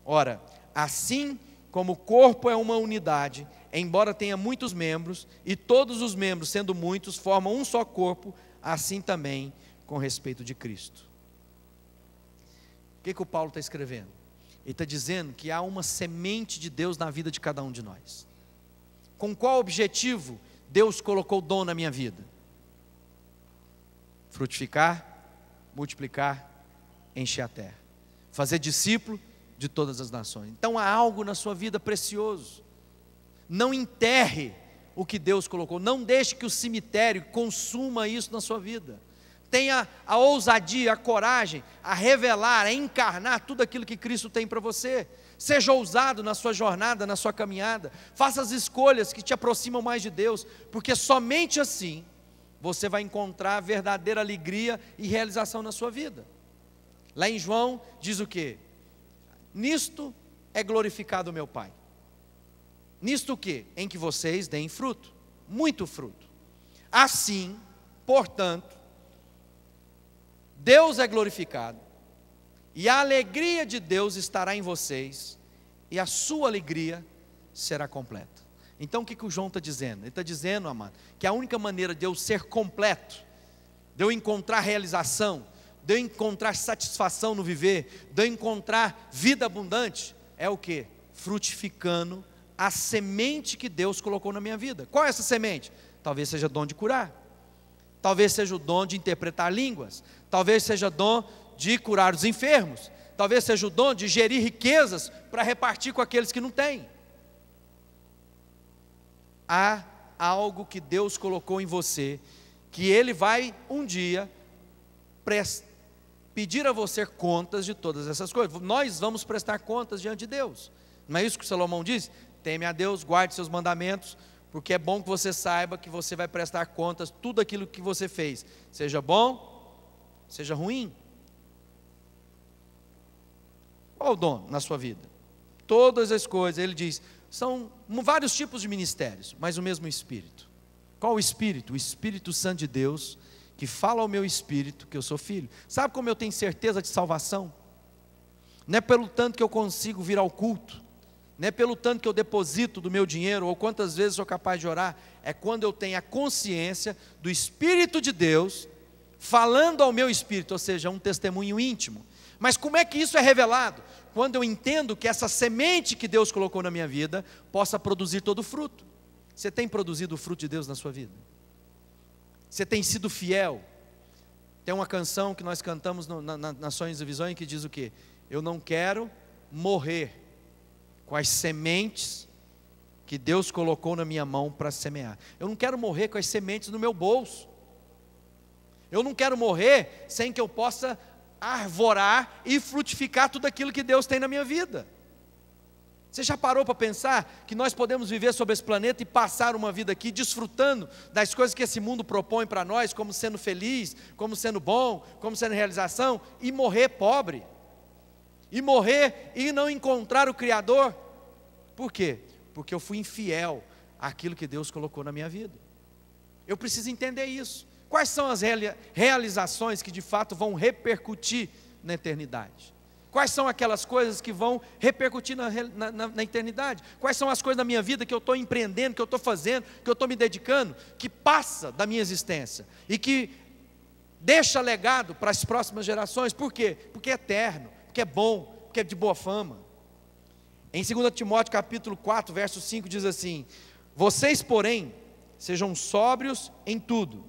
Ora, assim como o corpo é uma unidade, embora tenha muitos membros, e todos os membros, sendo muitos, formam um só corpo, assim também com respeito de Cristo. O que o Paulo está escrevendo? Ele está dizendo que há uma semente de Deus na vida de cada um de nós. Com qual objetivo Deus colocou o dom na minha vida? Frutificar, multiplicar, encher a terra, fazer discípulo de todas as nações. Então há algo na sua vida precioso. Não enterre o que Deus colocou, não deixe que o cemitério consuma isso na sua vida. Tenha a ousadia, a coragem, a revelar, a encarnar tudo aquilo que Cristo tem para você. Seja ousado na sua jornada, na sua caminhada. Faça as escolhas que te aproximam mais de Deus, porque somente assim você vai encontrar verdadeira alegria e realização na sua vida. Lá em João diz o quê? Nisto é glorificado o meu Pai. Nisto o quê? Em que vocês deem fruto, muito fruto. Assim, portanto, Deus é glorificado, e a alegria de Deus estará em vocês, e a sua alegria será completa. Então o que o João está dizendo? Ele está dizendo, amado, que a única maneira de eu ser completo, de eu encontrar realização, de eu encontrar satisfação no viver, de eu encontrar vida abundante, é o que? Frutificando a semente que Deus colocou na minha vida. Qual é essa semente? Talvez seja dom de curar, talvez seja o dom de interpretar línguas, talvez seja dom de curar os enfermos, talvez seja o dom de gerir riquezas para repartir com aqueles que não têm. Há algo que Deus colocou em você, que Ele vai um dia pedir a você contas de todas essas coisas. Nós vamos prestar contas diante de Deus. Não é isso que Salomão diz? Teme a Deus, guarde seus mandamentos, porque é bom que você saiba que você vai prestar contas, tudo aquilo que você fez, seja bom, seja ruim. Qual o dom na sua vida? Todas as coisas, ele diz, são vários tipos de ministérios, mas o mesmo Espírito. Qual o Espírito? O Espírito Santo de Deus, que fala ao meu espírito que eu sou filho. Sabe como eu tenho certeza de salvação? Não é pelo tanto que eu consigo vir ao culto, não é pelo tanto que eu deposito do meu dinheiro, ou quantas vezes sou capaz de orar, é quando eu tenho a consciência do Espírito de Deus, falando ao meu espírito, ou seja, um testemunho íntimo. Mas como é que isso é revelado? Quando eu entendo que essa semente que Deus colocou na minha vida, possa produzir todo o fruto. Você tem produzido o fruto de Deus na sua vida? Você tem sido fiel? Tem uma canção que nós cantamos nas Sonhos e Visões que diz o quê? Eu não quero morrer com as sementes que Deus colocou na minha mão para semear. Eu não quero morrer com as sementes no meu bolso. Eu não quero morrer sem que eu possa arvorar e frutificar tudo aquilo que Deus tem na minha vida. Você já parou para pensar que nós podemos viver sobre esse planeta e passar uma vida aqui desfrutando das coisas que esse mundo propõe para nós, como sendo feliz, como sendo bom, como sendo realização, e morrer pobre, e morrer e não encontrar o Criador? Por quê? Porque eu fui infiel àquilo que Deus colocou na minha vida. Eu preciso entender isso. Quais são as realizações que de fato vão repercutir na eternidade? Quais são aquelas coisas que vão repercutir na eternidade? Quais são as coisas da minha vida que eu estou empreendendo, que eu estou fazendo, que eu estou me dedicando, que passa da minha existência e que deixa legado para as próximas gerações? Por quê? Porque é eterno, porque é bom, porque é de boa fama. Em 2 Timóteo capítulo 4, verso 5 diz assim: vocês, porém, sejam sóbrios em tudo,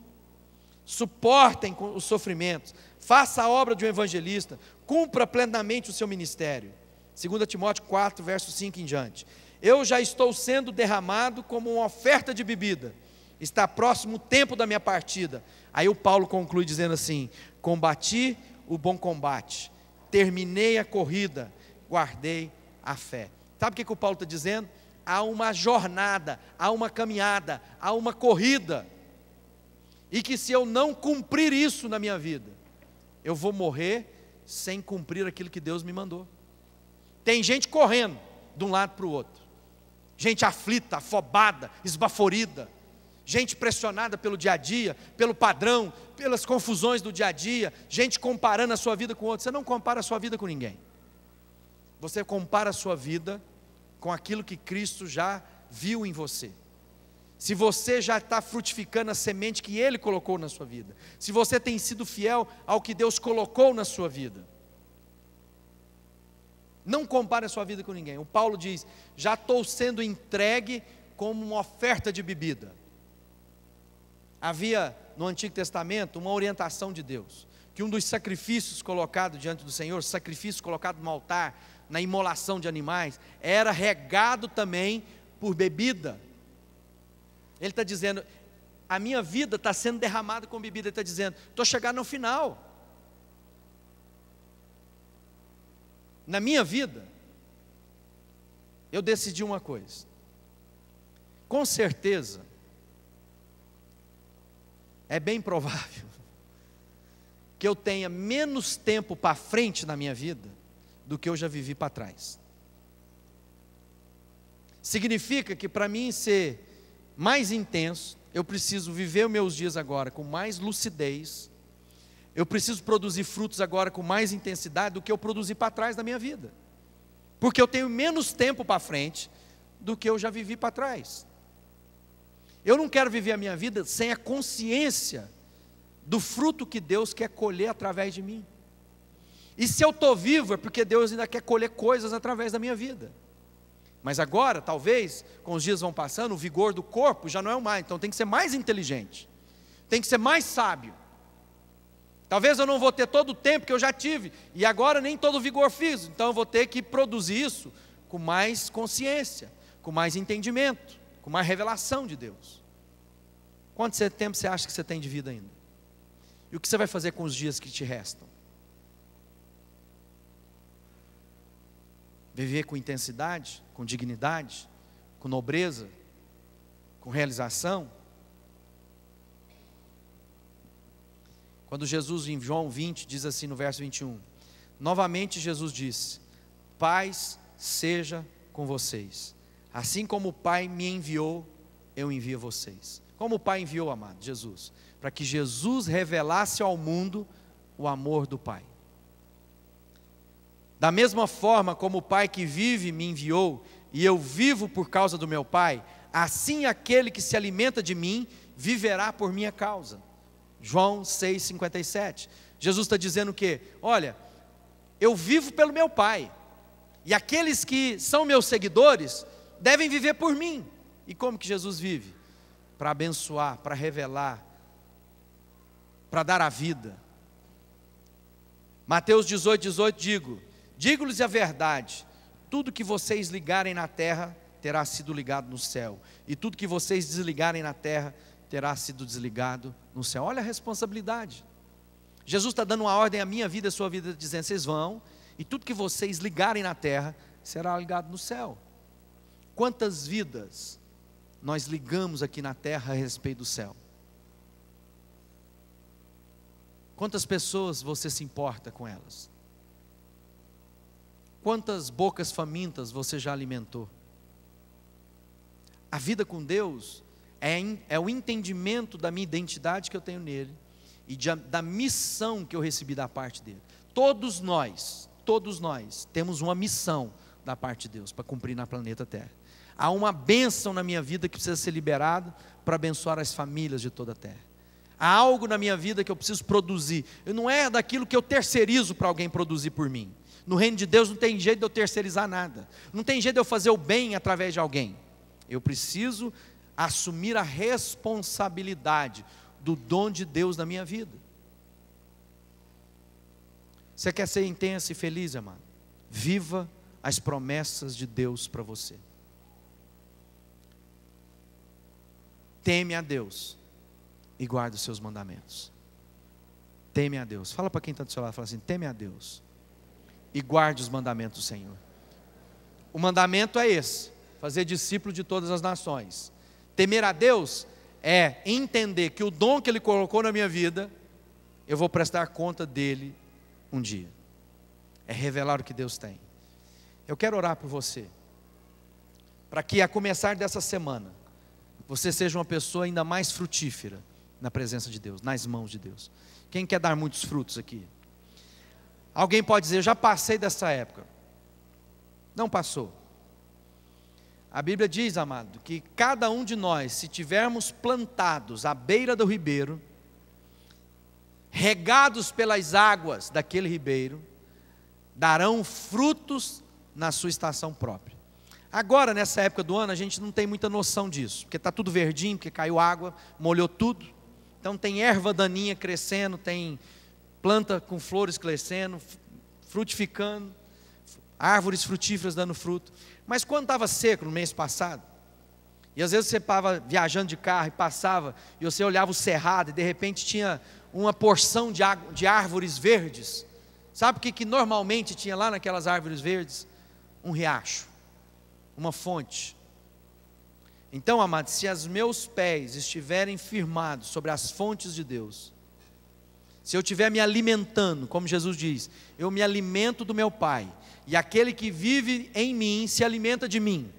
suportem os sofrimentos, faça a obra de um evangelista, cumpra plenamente o seu ministério. 2 Timóteo 4, verso 5 em diante. Eu já estou sendo derramado como uma oferta de bebida, está próximo o tempo da minha partida. Aí o Paulo conclui dizendo assim: combati o bom combate, terminei a corrida, guardei a fé. Sabe o que o Paulo está dizendo? Há uma jornada, há uma caminhada, há uma corrida, e que se eu não cumprir isso na minha vida, eu vou morrer sem cumprir aquilo que Deus me mandou. Tem gente correndo de um lado para o outro, gente aflita, afobada, esbaforida, gente pressionada pelo dia a dia, pelo padrão, pelas confusões do dia a dia, gente comparando a sua vida com outro. Você não compara a sua vida com ninguém. Você compara a sua vida com aquilo que Cristo já viu em você. Se você já está frutificando a semente que Ele colocou na sua vida. Se você tem sido fiel ao que Deus colocou na sua vida. Não compare a sua vida com ninguém. O Paulo diz, já estou sendo entregue como uma oferta de bebida. Havia no Antigo Testamento uma orientação de Deus, que um dos sacrifícios colocados diante do Senhor, sacrifício colocado no altar, na imolação de animais, era regado também por bebida. Ele está dizendo, a minha vida está sendo derramada com bebida. Ele está dizendo, estou chegando no final. Na minha vida, eu decidi uma coisa. Com certeza, é bem provável que eu tenha menos tempo para frente na minha vida do que eu já vivi para trás. Significa que para mim ser mais intenso, eu preciso viver os meus dias agora com mais lucidez, eu preciso produzir frutos agora com mais intensidade do que eu produzi para trás na minha vida, porque eu tenho menos tempo para frente do que eu já vivi para trás. Eu não quero viver a minha vida sem a consciência do fruto que Deus quer colher através de mim. E se eu estou vivo é porque Deus ainda quer colher coisas através da minha vida. Mas agora, talvez, com os dias vão passando, o vigor do corpo já não é o mais, então tem que ser mais inteligente, tem que ser mais sábio. Talvez eu não vou ter todo o tempo que eu já tive, e agora nem todo o vigor físico, então eu vou ter que produzir isso com mais consciência, com mais entendimento, com mais revelação de Deus. Quanto tempo você acha que você tem de vida ainda? E o que você vai fazer com os dias que te restam? Viver com intensidade, com dignidade, com nobreza, com realização? Quando Jesus em João 20 diz assim no verso 21, novamente Jesus disse, paz seja com vocês, assim como o Pai me enviou, eu envio vocês. Como o Pai enviou, amado, Jesus, para que Jesus revelasse ao mundo o amor do Pai. Da mesma forma como o Pai que vive me enviou, e eu vivo por causa do meu Pai, assim aquele que se alimenta de mim, viverá por minha causa. João 6,57. Jesus está dizendo o quê? Olha, eu vivo pelo meu Pai, e aqueles que são meus seguidores, devem viver por mim. E como que Jesus vive? Para abençoar, para revelar, para dar a vida. Mateus 18, digo-lhes a verdade, tudo que vocês ligarem na terra, terá sido ligado no céu, e tudo que vocês desligarem na terra, terá sido desligado no céu. Olha a responsabilidade. Jesus está dando uma ordem à minha vida e à sua vida, dizendo, vocês vão, e tudo que vocês ligarem na terra, será ligado no céu. Quantas vidas nós ligamos aqui na terra a respeito do céu? Quantas pessoas você se importa com elas? Quantas bocas famintas você já alimentou? A vida com Deus é o entendimento da minha identidade que eu tenho nele e da missão que eu recebi da parte dele. Todos nós temos uma missão da parte de Deus para cumprir na planeta Terra. Há uma bênção na minha vida que precisa ser liberada para abençoar as famílias de toda a terra. Há algo na minha vida que eu preciso produzir. Não é daquilo que eu terceirizo para alguém produzir por mim. No reino de Deus não tem jeito de eu terceirizar nada. Não tem jeito de eu fazer o bem através de alguém. Eu preciso assumir a responsabilidade do dom de Deus na minha vida. Você quer ser intenso e feliz, amado? Viva as promessas de Deus para você. Teme a Deus e guarda os seus mandamentos. Teme a Deus. Fala para quem está do seu lado, fala assim, teme a Deus e guarde os mandamentos do Senhor. O mandamento é esse, fazer discípulo de todas as nações. Temer a Deus é entender que o dom que Ele colocou na minha vida, eu vou prestar conta dele um dia. É revelar o que Deus tem. Eu quero orar por você, para que a começar dessa semana, você seja uma pessoa ainda mais frutífera na presença de Deus, nas mãos de Deus. Quem quer dar muitos frutos aqui? Alguém pode dizer, eu já passei dessa época. Não passou. A Bíblia diz, amado, que cada um de nós, se tivermos plantados à beira do ribeiro, regados pelas águas daquele ribeiro, darão frutos na sua estação própria. Agora, nessa época do ano, a gente não tem muita noção disso, porque está tudo verdinho, porque caiu água, molhou tudo. Então tem erva daninha crescendo, tem planta com flores crescendo, frutificando, árvores frutíferas dando fruto. Mas quando estava seco no mês passado, e às vezes você estava viajando de carro e passava, e você olhava o cerrado, e de repente tinha uma porção de árvores verdes. Sabe o que normalmente tinha lá naquelas árvores verdes? Um riacho, uma fonte. Então, amados, se os meus pés estiverem firmados sobre as fontes de Deus, se eu estiver me alimentando, como Jesus diz, eu me alimento do meu Pai, e aquele que vive em mim se alimenta de mim,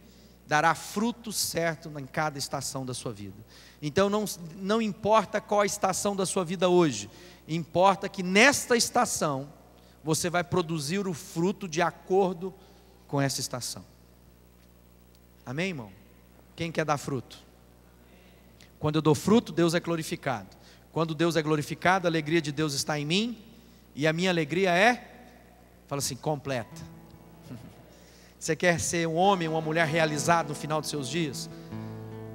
dará fruto certo em cada estação da sua vida. Então não importa qual a estação da sua vida hoje, importa que nesta estação você vai produzir o fruto de acordo com essa estação. Amém, irmão? Quem quer dar fruto? Quando eu dou fruto, Deus é glorificado. Quando Deus é glorificado, a alegria de Deus está em mim, e a minha alegria fala assim, completa. Você quer ser um homem, uma mulher realizado no final dos seus dias?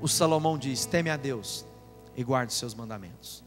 O Salomão diz, teme a Deus e guarde os seus mandamentos.